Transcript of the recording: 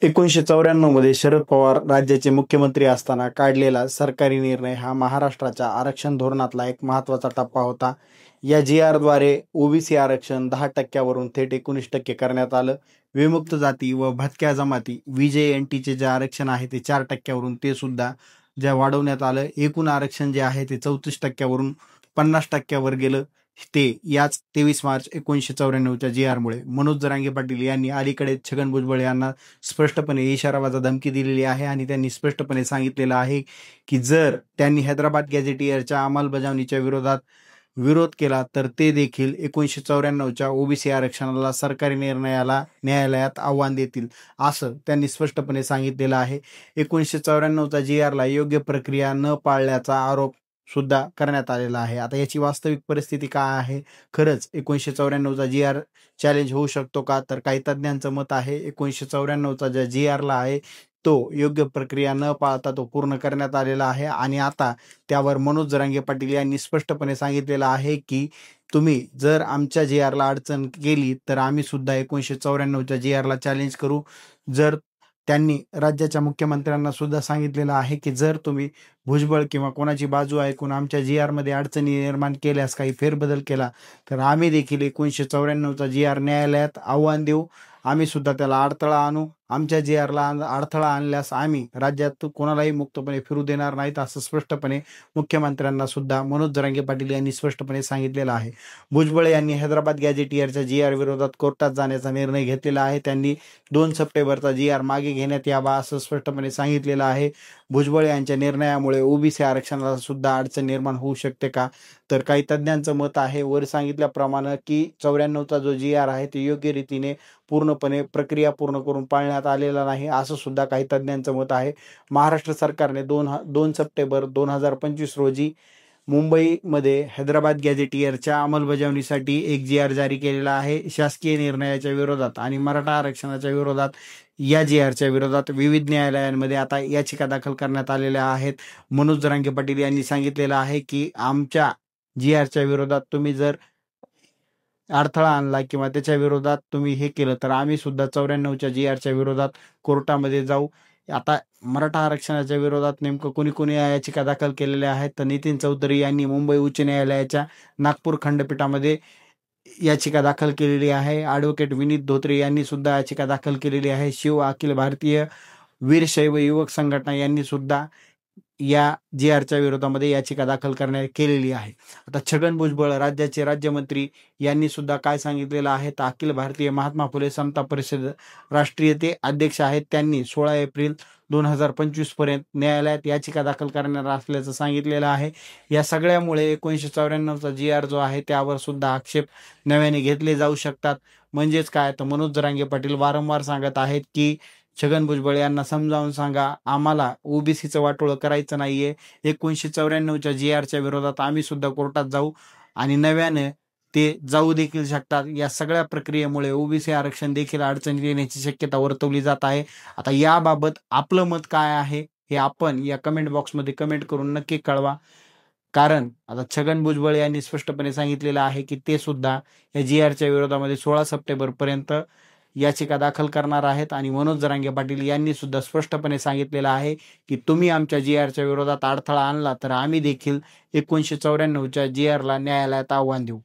1994 मध्ये शरद पवार राज्याचे मुख्यमंत्री असताना काढलेला सरकारी निर्णय हा महाराष्ट्राच्या आरक्षण धोरणातला एक महत्त्वाचा टप्पा होता. या जी-आरद्वारे ओबीसी आरक्षण 10% थेट 19% करण्यात आलं. विमुक्त जाती व भटक्या जमाती व्हीजेएनटीचे जे आरक्षण आहे ते 4% ते सुद्धा वाढवण्यात आलं. एकूण आरक्षण जे आहे ते 34% 50% गेलं. ते याच 23 मार्च 1994च्या जी-आरमुळे. मनोज जरांगे पाटील यांनी अलीकडे छगन भुजबळ यांना स्पष्टपणे इशाराबाजा धमकी दिलेली आहे आणि त्यांनी स्पष्टपणे सांगितलेलं आहे की जर त्यांनी हैदराबाद गॅझेटियरच्या अंमलबजावणीच्या विरोधात विरोध केला तर ते देखील 1994च्या ओबीसी आरक्षणाला सरकारी निर्णयाला न्यायालयात आव्हान देतील, असं त्यांनी स्पष्टपणे सांगितलेलं आहे. 1994चा जी-आरला योग्य प्रक्रिया न पाळल्याचा आरोप सुद्धा करण्यात आलेला आहे. आता याची वास्तविक परिस्थिती काय आहे? खरंच 1994चा जी-आर चॅलेंज होऊ शकतो का? तर काही तज्ज्ञांचं मत आहे 1994चा ज्या जी-आरला आहे तो योग्य प्रक्रिया न पाळता तो पूर्ण करण्यात आलेला आहे आणि आता त्यावर मनोज जरांगे पाटील यांनी स्पष्टपणे सांगितलेलं आहे की तुम्ही जर आमच्या जी-आरला अडचण केली तर आम्ही सुद्धा 1994च्या जी-आरला चॅलेंज करू. जर त्यांनी राज्याच्या मुख्यमंत्र्यांना सुद्धा सांगितलेलं आहे की जर तुम्ही भुजबळ किंवा कोणाची बाजू ऐकून आमच्या जी-आरमध्ये अडचणी निर्माण केल्यास, काही फेरबदल केला तर आम्ही देखील 1994चा जी-आर न्यायालयात आव्हान देऊ. आम्ही सुद्धा त्याला अडथळा आणू. आमच्या जी-आरला अडथळा आणल्यास आम्ही राज्यात कोणालाही मुक्तपणे फिरू देणार नाहीत, असं स्पष्टपणे मुख्यमंत्र्यांना सुद्धा मनोज जरांगे पाटील यांनी स्पष्टपणे सांगितलेलं आहे. भुजबळ यांनी हैदराबाद गॅझेटियरच्या जी-आर विरोधात कोर्टात जाण्याचा निर्णय घेतलेला आहे. त्यांनी 2 सप्टेंबरचा जी-आर मागे घेण्यात यावा असं स्पष्टपणे सांगितलेलं आहे. भुजबळ यांच्या निर्णयामुळे ओबीसी आरक्षणाला सुद्धा अडचण निर्माण होऊ शकते का? तर काही तज्ज्ञांचं मत आहे वर सांगितल्याप्रमाणे की 94चा जो जी-आर आहे ते योग्य रीतीने पूर्णपणे प्रक्रिया पूर्ण करून पाळण्यात आलेला नाही, असं सुद्धा काही तज्ज्ञांचं मत आहे. महाराष्ट्र सरकारने 2 सप्टेंबर 2025 रोजी मुंबईमध्ये हैदराबाद गॅझेटियरच्या अंमलबजावणीसाठी एक जी-आर जारी केलेला आहे. शासकीय निर्णयाच्या विरोधात आणि मराठा आरक्षणाच्या विरोधात या जी-आरच्या विरोधात विविध न्यायालयांमध्ये आता याचिका दाखल करण्यात आलेल्या आहेत. मनोज जरांगे पाटील यांनी सांगितलेलं आहे की आमच्या जी-आरच्या विरोधात तुम्ही जर अडथळा आणला किंवा त्याच्या विरोधात तुम्ही हे केलं तर आम्ही सुद्धा 94च्या जी-आरच्या विरोधात कोर्टामध्ये जाऊ. आता मराठा आरक्षणाच्या विरोधात नेमकं कोणी याचिका दाखल केलेल्या आहेत तर नितीन चौधरी यांनी मुंबई उच्च न्यायालयाच्या नागपूर खंडपीठामध्ये याचिका दाखल केलेली आहे. ॲडव्होकेट विनीत धोत्रे यांनी सुद्धा याचिका दाखल केलेली आहे. अखिल भारतीय वीरशैव युवक संघटना यांनी सुद्धा या जी-आरच्या विरोधामध्ये याचिका दाखल केलेली आहे. आता छगन भुजबळ राज्याचे राज्यमंत्री यांनी सुद्धा काय सांगितलेलं आहे तर अखिल भारतीय महात्मा फुले समता परिषद राष्ट्रीय ते अध्यक्ष आहेत. त्यांनी 16 एप्रिल 2025 पर्यंत न्यायालयात याचिका दाखल करणार असल्याचं सांगितलेलं आहे. या सगळ्यामुळे 1994चा जी-आर जो आहे त्यावर सुद्धा आक्षेप नव्याने घेतले जाऊ शकतात. म्हणजेच काय तर मनोज जरांगे पाटील वारंवार सांगत आहेत की छगन भुजबळ यांना समजावून सांगा, आम्हाला ओबीसीचं वाटोळं करायचं नाहीये. 1994च्या जी-आरच्या विरोधात आम्ही सुद्धा कोर्टात जाऊ आणि नव्याने ते जाऊ देखील शकतात. या सगळ्या प्रक्रियेमुळे ओबीसी आरक्षण देखील अडचणीत येण्याची शक्यता वर्तवली जात आहे. आता याबाबत आपलं मत काय आहे हे आपण या कमेंट बॉक्समध्ये कमेंट करून नक्की कळवा. कारण आता छगन भुजबळ यांनी स्पष्टपणे सांगितलेलं आहे की ते सुद्धा या जी-आरच्या विरोधामध्ये 16 सप्टेंबरपर्यंत याचिका दाखल करणार आहेत आणि मनोज जरांगे पाटील यांनी सुद्धा स्पष्टपणे सांगितलेलं आहे की तुम्ही आमच्या जी-आरच्या विरोधात अडथळा आणला तर आम्ही देखील 1994च्या जी-आरला न्यायालयात आव्हान देऊ.